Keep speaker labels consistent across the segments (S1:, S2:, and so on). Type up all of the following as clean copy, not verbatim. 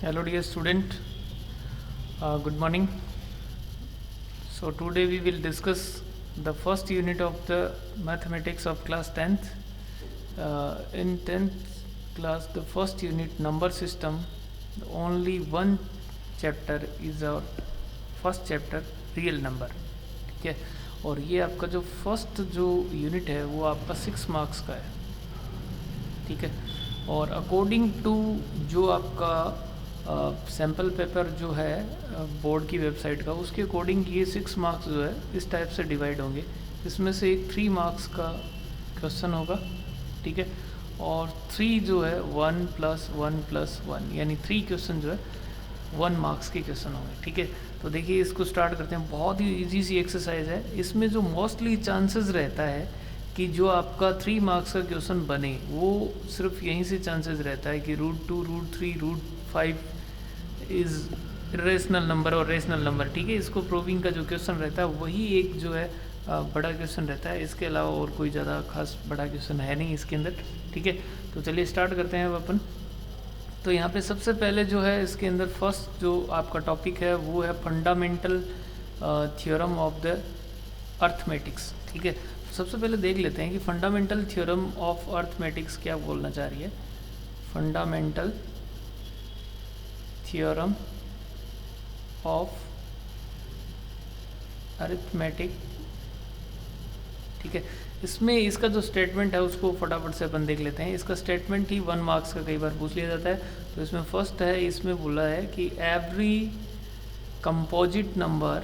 S1: Hello dear student, good morning. So today we will discuss the first unit of the mathematics of class 10th. In 10th class, the first unit number system, only one chapter is our first chapter real number. ठीक है, और ये आपका जो first जो unit है वो आपका 6 मार्क्स का है. ठीक है, और अकॉर्डिंग टू जो आपका सैम्पल पेपर जो है बोर्ड की वेबसाइट का, उसके अकॉर्डिंग ये 6 मार्क्स जो है इस टाइप से डिवाइड होंगे. इसमें से एक 3 मार्क्स का क्वेश्चन होगा. ठीक है, और 3 जो है 1 + 1 + 1 यानी 3 क्वेश्चन जो है 1 मार्क्स के क्वेश्चन होंगे. ठीक है, तो देखिए इसको स्टार्ट करते हैं. बहुत ही इजी सी एक्सरसाइज है. इसमें जो मोस्टली चांसेस रहता है कि जो आपका 3 मार्क्स का क्वेश्चन बने, वो सिर्फ यहीं से चांसेस रहता है कि √2, √3, √5 इज़ रेशनल नंबर और रेशनल नंबर. ठीक है, इसको प्रूविंग का जो क्वेश्चन रहता है वही एक जो है बड़ा क्वेश्चन रहता है. इसके अलावा और कोई ज़्यादा खास बड़ा क्वेश्चन है नहीं इसके अंदर. ठीक है, तो चलिए स्टार्ट करते हैं अब अपन. तो यहाँ पे सबसे पहले जो है इसके अंदर फर्स्ट जो आपका टॉपिक है वो है fundamental theorem of the arithmetics. ठीक है, सबसे पहले देख लेते हैं कि फंडामेंटल थ्योरम ऑफ अर्थमेटिक्स क्या बोलना चाह रही है. Fundamental theorem of arithmetic. ठीक है, इसमें इसका जो स्टेटमेंट है उसको फटाफट से अपन देख लेते हैं. इसका स्टेटमेंट ही 1 मार्क्स का कई बार पूछ लिया जाता है. तो इसमें फर्स्ट है, इसमें बोला है कि एवरी कंपोजिट नंबर,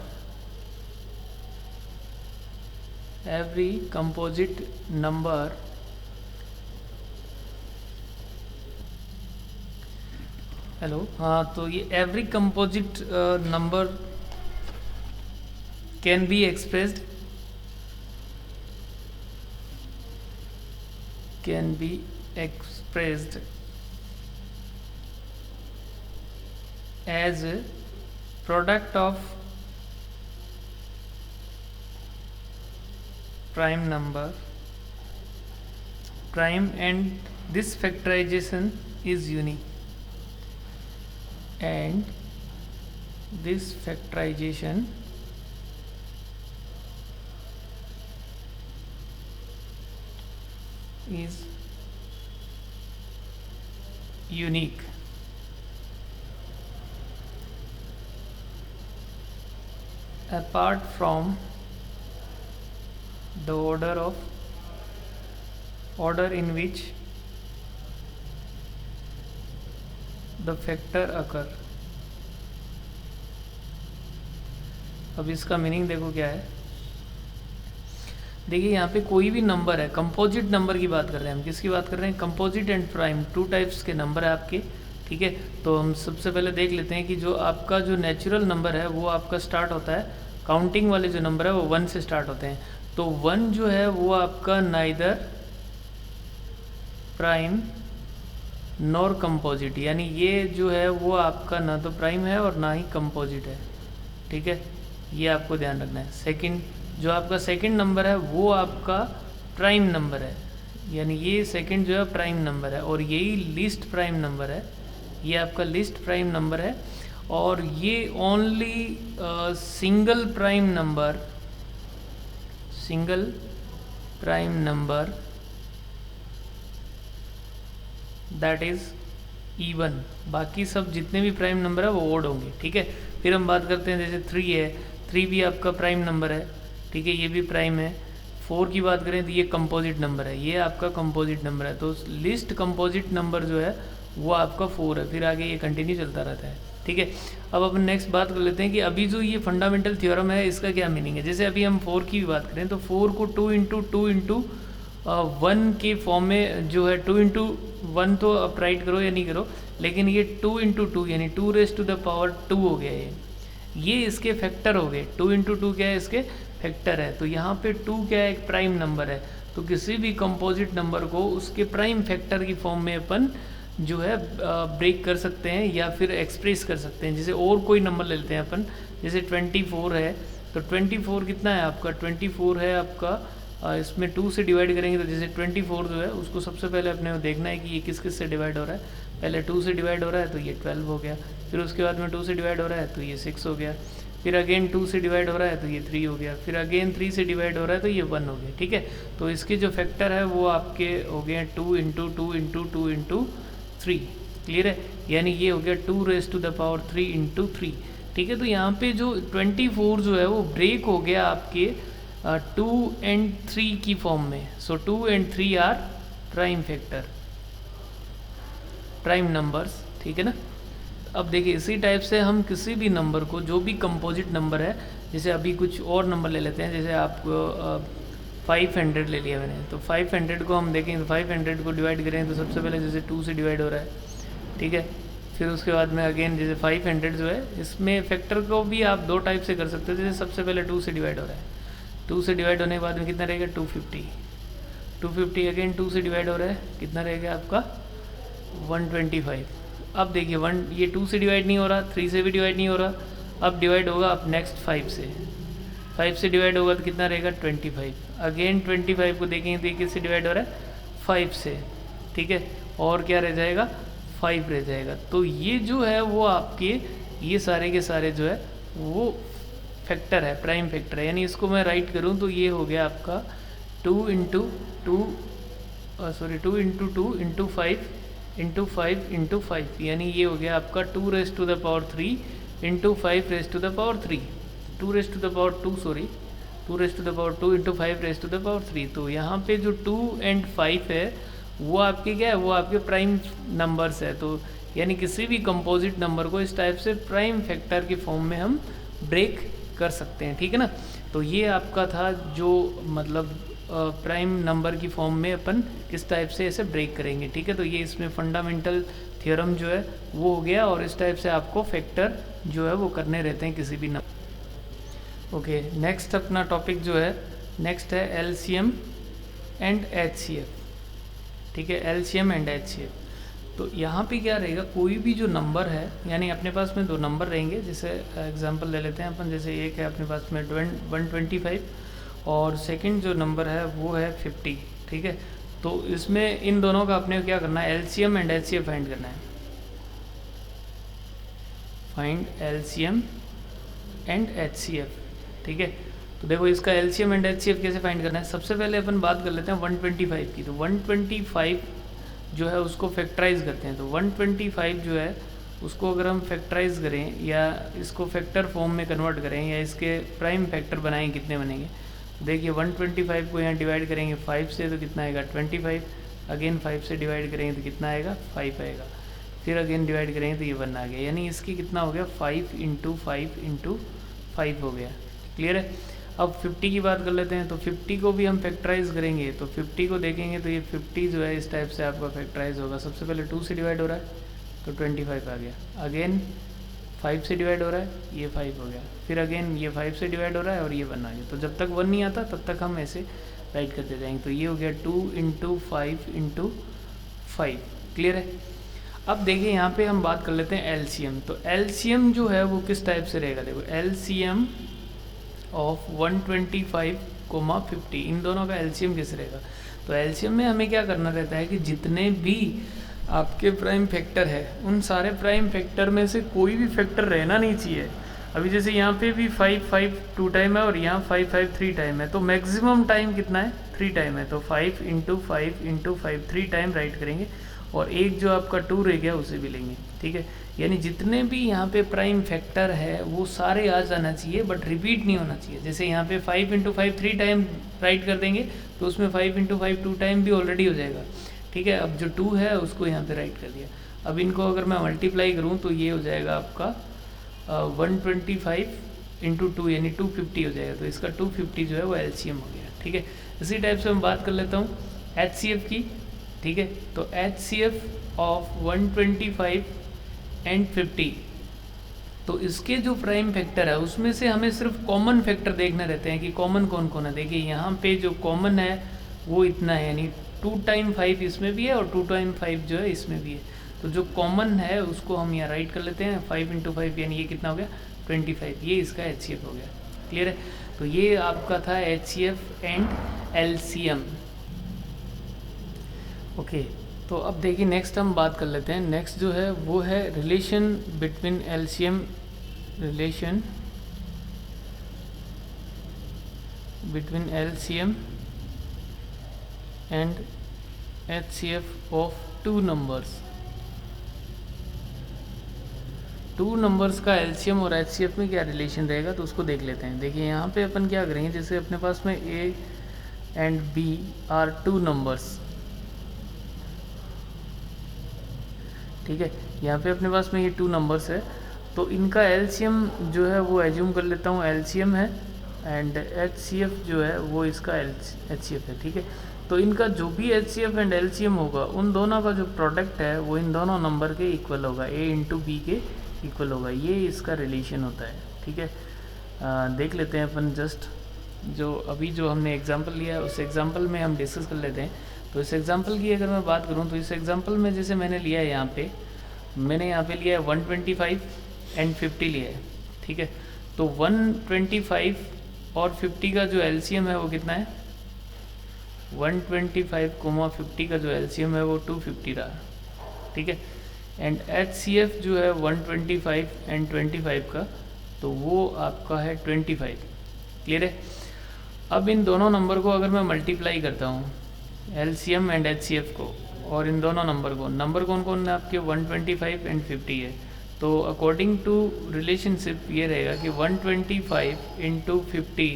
S1: हेलो, हाँ, तो ये every composite number can be expressed as a product of prime number, and this factorization is unique, and this factorization is unique. Apart from the order in which the factor occur. अब इसका meaning देखो क्या है. देखिए यहाँ पे कोई भी नंबर है, कंपोजिट नंबर की बात कर रहे हैं हम. किसकी बात कर रहे हैं? कंपोजिट एंड प्राइम, 2 टाइप्स के नंबर है आपके. ठीक है, तो हम सबसे पहले देख लेते हैं कि जो आपका जो नेचुरल नंबर है वो आपका स्टार्ट होता है, काउंटिंग वाले जो नंबर है वो 1 से स्टार्ट होते हैं. तो 1 जो है वो आपका नाइदर प्राइम नॉर कंपोजिट, यानी ये जो है वो आपका ना तो प्राइम है और ना ही कंपोजिट है. ठीक है, ये आपको ध्यान रखना है. सेकंड, जो आपका सेकंड नंबर है वो आपका प्राइम नंबर है, यानी ये सेकंड जो है प्राइम नंबर है, और यही लीस्ट प्राइम नंबर है. ये आपका लीस्ट प्राइम नंबर है, और ये only single prime number that is even. बाकी सब जितने भी प्राइम नंबर है वो ओड होंगे. ठीक है, फिर हम बात करते हैं जैसे 3 है, 3 भी आपका प्राइम नंबर है. ठीक है, ये भी प्राइम है. 4 की बात करें तो ये कंपोजिट नंबर है, ये आपका कंपोजिट नंबर है. तो लिस्ट कंपोजिट नंबर जो है वो आपका 4 है. फिर आगे ये कंटिन्यू चलता रहता है. ठीक है, अब अपन नेक्स्ट बात कर लेते हैं कि अभी जो ये फंडामेंटल थ्योरम है इसका क्या मीनिंग है. जैसे अभी हम 4 की भी बात करें तो 4 को 2 × 2 × 1 के फॉर्म में जो है 2 × 1 तो आप राइट करो या नहीं करो, लेकिन ये 2 × 2 यानी 2⁻²² हो गया. ये इसके फैक्टर हो गए. 2 × 2 क्या है? इसके फैक्टर है. तो यहाँ पे 2 क्या है? एक प्राइम नंबर है. तो किसी भी कंपोजिट नंबर को उसके प्राइम फैक्टर की फॉर्म में अपन जो है ब्रेक कर सकते हैं या फिर एक्सप्रेस कर सकते हैं. जैसे और कोई नंबर ले लेते हैं अपन, जैसे 24 है, तो 24 कितना है आपका? 24 है आपका इसमें 2 से डिवाइड करेंगे तो जैसे 24 जो है उसको सबसे पहले अपने को देखना है कि ये किस किस से डिवाइड हो रहा है। पहले 2 से डिवाइड हो रहा है तो ये 12 हो गया, फिर उसके बाद में 2 से डिवाइड हो रहा है तो ये 6 हो गया, फिर अगेन 2 से डिवाइड हो रहा है तो ये 3 हो गया, फिर अगेन 3 से डिवाइड हो रहा है तो ये 1 हो गया। ठीक है, तो इसके जो फैक्टर है वो आपके हो गए 2 इंटू 2 इंटू 2 इंटू 3। क्लियर है, यानी ये हो गया 2 raise to the power 3 into 3। ठीक है, तो यहाँ पे जो 24 जो है वो ब्रेक हो गया आपके 2 एंड 3 की फॉर्म में। So 2 and 3 are prime factor, prime numbers. ठीक है ना। अब देखिए इसी टाइप से हम किसी भी नंबर को, जो भी कंपोजिट नंबर है, जैसे अभी कुछ और नंबर ले लेते हैं, जैसे आपको 500 ले लिया मैंने, तो 500 को हम देखें तो 500 को डिवाइड करें तो सबसे पहले जैसे 2 से डिवाइड हो रहा है। ठीक है, फिर उसके बाद में अगेन जैसे 500 जो है इसमें फैक्टर को भी आप 2 टाइप से कर सकते हो। जैसे सबसे पहले 2 से डिवाइड हो रहा है, 2 से डिवाइड होने के बाद में कितना रहेगा 250, 250 अगेन 2 से डिवाइड हो रहा है, कितना रहेगा आपका 125। अब देखिए ये 2 से डिवाइड नहीं हो रहा, 3 से भी डिवाइड नहीं हो रहा, अब डिवाइड होगा अब नेक्स्ट 5 से, 5 से डिवाइड होगा तो कितना रहेगा 25। अगेन 25 को देखेंगे तो ये किससे डिवाइड हो रहा है 5 से। ठीक है, और क्या रह जाएगा 5 रह जाएगा। तो ये जो है वो आपके ये सारे के सारे जो है वो फैक्टर है, प्राइम फैक्टर है। यानी इसको मैं राइट करूँ तो ये हो गया आपका 2 इंटू 2 इंटू 5 इंटू 5 इंटू 5, यानी ये हो गया आपका 2 raise to the power 3 into 5 raise to the power 3, 2 raise to the power 2 2 raise to the power 2 into 5 raise to the power 3। तो यहाँ पे जो 2 एंड 5 है वो आपके क्या है, वो आपके प्राइम नंबर्स है। तो यानी किसी भी कंपोजिट नंबर को इस टाइप से प्राइम फैक्टर की फॉर्म में हम ब्रेक कर सकते हैं। ठीक है ना। तो ये आपका था जो मतलब प्राइम नंबर की फॉर्म में अपन किस टाइप से ऐसे ब्रेक करेंगे। ठीक है, तो ये इसमें फंडामेंटल थ्योरम जो है वो हो गया, और इस टाइप से आपको फैक्टर जो है वो करने रहते हैं किसी भी नंबर। ओके, नेक्स्ट अपना टॉपिक जो है नेक्स्ट है एलसीएम एंड एचसीएफ। ठीक है, एलसीएम एंड एचसीएफ। तो यहाँ पे क्या रहेगा, कोई भी जो नंबर है, यानी अपने पास में 2 नंबर रहेंगे, जैसे एग्जांपल ले लेते हैं अपन, जैसे एक है अपने पास में 125 और सेकंड जो नंबर है वो है 50। ठीक है, तो इसमें इन दोनों का अपने को क्या करना है, एलसीएम एंड एचसीएफ फाइंड करना है। Find LCM and HCF. ठीक है, तो देखो इसका एलसीएम एंड एचसीएफ कैसे फाइंड करना है। सबसे पहले अपन बात कर लेते हैं 125 की। तो 125 जो है उसको फैक्टराइज करते हैं। तो 125 जो है उसको अगर हम फैक्टराइज करें या इसको फैक्टर फॉर्म में कन्वर्ट करें या इसके प्राइम फैक्टर बनाएं, कितने बनेंगे। देखिए 125 को यहाँ डिवाइड करेंगे 5 से तो कितना आएगा 25, अगेन 5 से डिवाइड करेंगे तो कितना आएगा 5 आएगा, फिर अगेन डिवाइड करेंगे तो ये 1 आ गया। यानी इसकी कितना हो गया 5 इंटू 5 इंटू 5 हो गया। क्लियर है। अब 50 की बात कर लेते हैं। तो 50 को भी हम फैक्टराइज करेंगे, तो 50 को देखेंगे तो ये 50 जो है इस टाइप से आपका फैक्टराइज होगा। सबसे पहले 2 से डिवाइड हो रहा है तो 25 आ गया, अगेन 5 से डिवाइड हो रहा है ये 5 हो गया, फिर अगेन ये 5 से डिवाइड हो रहा है और ये 1 आ गया। तो जब तक 1 नहीं आता तब तक हम ऐसे राइट करते जाएंगे। तो ये हो गया 2 इंटू 5 इंटू 5। क्लियर है। अब देखिए यहाँ पे हम बात कर लेते हैं एलसीएम। तो एलसीएम जो है वो किस टाइप से रहेगा, देखो एलसीएम ऑफ 125, 50, इन दोनों का एलसीएम कैसे रहेगा। तो एलसीएम में हमें क्या करना रहता है कि जितने भी आपके प्राइम फैक्टर है उन सारे प्राइम फैक्टर में से कोई भी फैक्टर रहना नहीं चाहिए। अभी जैसे यहाँ पे भी 5 5 2 टाइम है और यहाँ 5 5 3 टाइम है, तो मैक्सिमम टाइम कितना है 3 टाइम है। तो 5 इंटू 5 इंटू 5 3 टाइम राइट करेंगे, और एक जो आपका 2 रह गया उसे भी लेंगे। ठीक है, यानी जितने भी यहाँ पे प्राइम फैक्टर है वो सारे आ जाना चाहिए, बट रिपीट नहीं होना चाहिए। जैसे यहाँ पे 5 इंटू 5 3 टाइम राइट कर देंगे तो उसमें 5 इंटू 5 2 टाइम भी ऑलरेडी हो जाएगा। ठीक है, अब जो 2 है उसको यहाँ पे राइट कर दिया। अब इनको अगर मैं मल्टीप्लाई करूँ तो ये हो जाएगा आपका 125 इंटू 2 यानी 250 हो जाएगा। तो इसका 250 जो है वो एलसीएम हो गया। ठीक है, इसी टाइप से मैं बात कर लेता हूँ एचसीएफ की। ठीक है, तो एचसीएफ ऑफ 125 एंड 50, तो इसके जो प्राइम फैक्टर है उसमें से हमें सिर्फ कॉमन फैक्टर देखने रहते हैं कि कॉमन कौन कौन है। देखिए यहाँ पे जो कॉमन है वो इतना है, यानी 2 टाइम 5 इसमें भी है और 2 टाइम 5 जो है इसमें भी है। तो जो कॉमन है उसको हम यहाँ राइट कर लेते हैं 5 इंटू 5, यानी ये कितना हो गया 25, ये इसका एचसीएफ हो गया। क्लियर है। तो ये आपका था एचसीएफ एंड एलसीएम। ओके, तो अब देखिए नेक्स्ट हम बात कर लेते हैं। नेक्स्ट जो है वो है relation between LCM, relation between LCM and HCF of two numbers. Two numbers का एलसीएम और एचसीएफ में क्या रिलेशन रहेगा, तो उसको देख लेते हैं। देखिए यहाँ पे अपन क्या करेंगे, जैसे अपने पास में A and B are two numbers, ठीक है। यहाँ पे अपने पास में ये टू नंबर्स है, तो इनका एलसीएम जो है वो एज्यूम कर लेता हूँ एलसीएम है, एंड एचसीएफ जो है वो इसका एचसीएफ है, ठीक है। तो इनका जो भी एचसीएफ एंड एलसीएम होगा, उन दोनों का जो प्रोडक्ट है वो इन दोनों नंबर के इक्वल होगा, ए इंटू बी के इक्वल होगा। ये इसका रिलेशन होता है, ठीक है। देख लेते हैं अपन जस्ट जो अभी जो हमने एग्जांपल लिया है उस एग्जांपल में हम डिस्कस कर लेते हैं। तो इस एग्जांपल की अगर मैं बात करूं, तो इस एग्जांपल में जैसे मैंने लिया है मैंने यहाँ पे लिया है 125 एंड 50 लिया है, ठीक है। तो 125 और 50 का जो एलसीएम है वो कितना है, 125, 50 का जो एलसीएम है वो 250 रहा, ठीक है। एंड एचसीएफ जो है 125 एंड 25 का, तो वो आपका है 25। क्लियर है। अब इन दोनों नंबर को अगर मैं मल्टीप्लाई करता हूँ, एलसीएम एंड एचसीएफ को, और इन दोनों नंबर कौन कौन है आपके, 125 एंड 50 है। तो अकॉर्डिंग टू रिलेशनशिप ये रहेगा कि 125 इंटू 50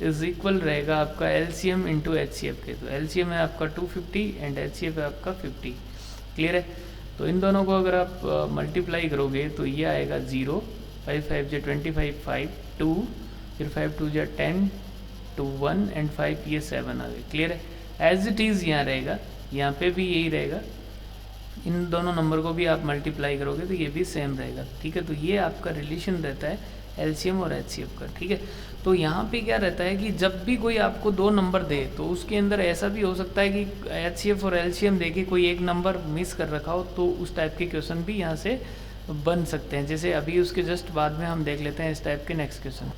S1: इज इक्वल रहेगा आपका एलसीएम इंटू एचसीएफ के। तो एलसीएम है आपका 250 एंड एचसीएफ है आपका 50। क्लियर है। तो इन दोनों को अगर आप मल्टीप्लाई करोगे तो ये आएगा 0, 5 5 जो 25, 5 2, फिर 5 2 जो 10, 2 1 एंड 5 ये 7 आ गए। क्लियर है। एज इट इज़ यहाँ रहेगा, यहाँ पे भी यही रहेगा। इन दोनों नंबर को भी आप मल्टीप्लाई करोगे तो ये भी सेम रहेगा, ठीक है। तो ये आपका रिलेशन रहता है एलसीएम और एचसीएफ का, ठीक है। तो यहाँ पे क्या रहता है कि जब भी कोई आपको दो नंबर दे, तो उसके अंदर ऐसा भी हो सकता है कि एचसीएफ और एलसीएम देके कोई एक नंबर मिस कर रखा हो, तो उस टाइप के क्वेश्चन भी यहाँ से बन सकते हैं। जैसे अभी उसके जस्ट बाद में हम देख लेते हैं इस टाइप के नेक्स्ट क्वेश्चन।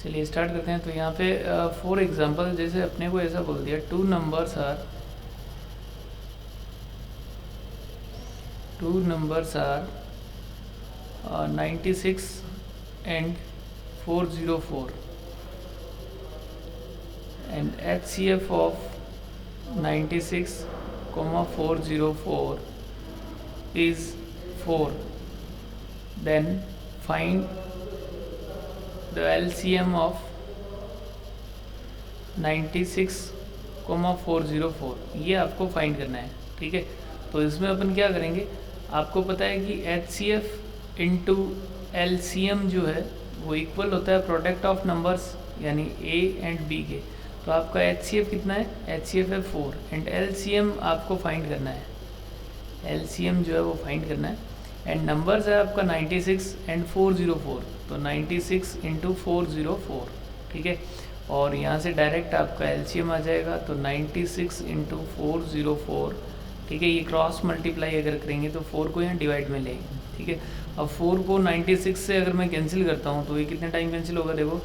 S1: चलिए स्टार्ट करते हैं। तो यहाँ पे फॉर एग्जांपल जैसे अपने को ऐसा बोल दिया, two numbers are 96 and 404 and HCF of 96, 404 is 4. Then find the LCM of 96, 404। ये आपको फाइंड करना है, ठीक है। तो इसमें अपन क्या करेंगे, आपको पता है कि HCF इंटू LCM जो है वो इक्वल होता है प्रोडक्ट ऑफ नंबर्स, यानी A एंड B के। तो आपका HCF कितना है, HCF है 4 एंड LCM आपको फाइंड करना है, LCM जो है वो फाइंड करना है। एंड नंबर्स है आपका 96 एंड 404, तो 96 इंटू 404, ठीक है। और यहाँ से डायरेक्ट आपका LCM आ जाएगा, तो 96 इंटू 404, ठीक है। ये क्रॉस मल्टीप्लाई अगर करेंगे तो 4 को यहाँ डिवाइड में लेंगे, ठीक है। अब 4 को 96 से अगर मैं कैंसिल करता हूँ तो ये कितने टाइम कैंसिल होगा, देखो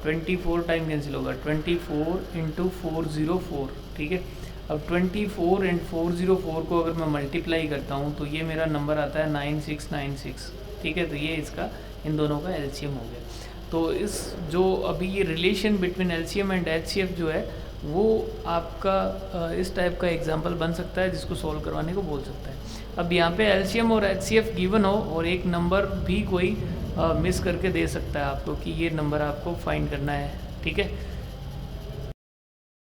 S1: 24 टाइम कैंसिल होगा, 24 इंटू 404, ठीक है। अब 24 एंड 404 को अगर मैं मल्टीप्लाई करता हूँ तो ये मेरा नंबर आता है 9696, ठीक है। तो ये इसका इन दोनों का एलसीएम हो गया। तो इस जो अभी ये relation between LCM and HCF जो है वो आपका इस टाइप का एग्जांपल बन सकता है, जिसको सॉल्व करवाने को बोल सकता है। अब यहाँ पे एलसीएम और एचसीएफ गिवन हो और एक नंबर भी कोई मिस करके दे सकता है आपको कि ये नंबर आपको फाइंड करना है, ठीक है।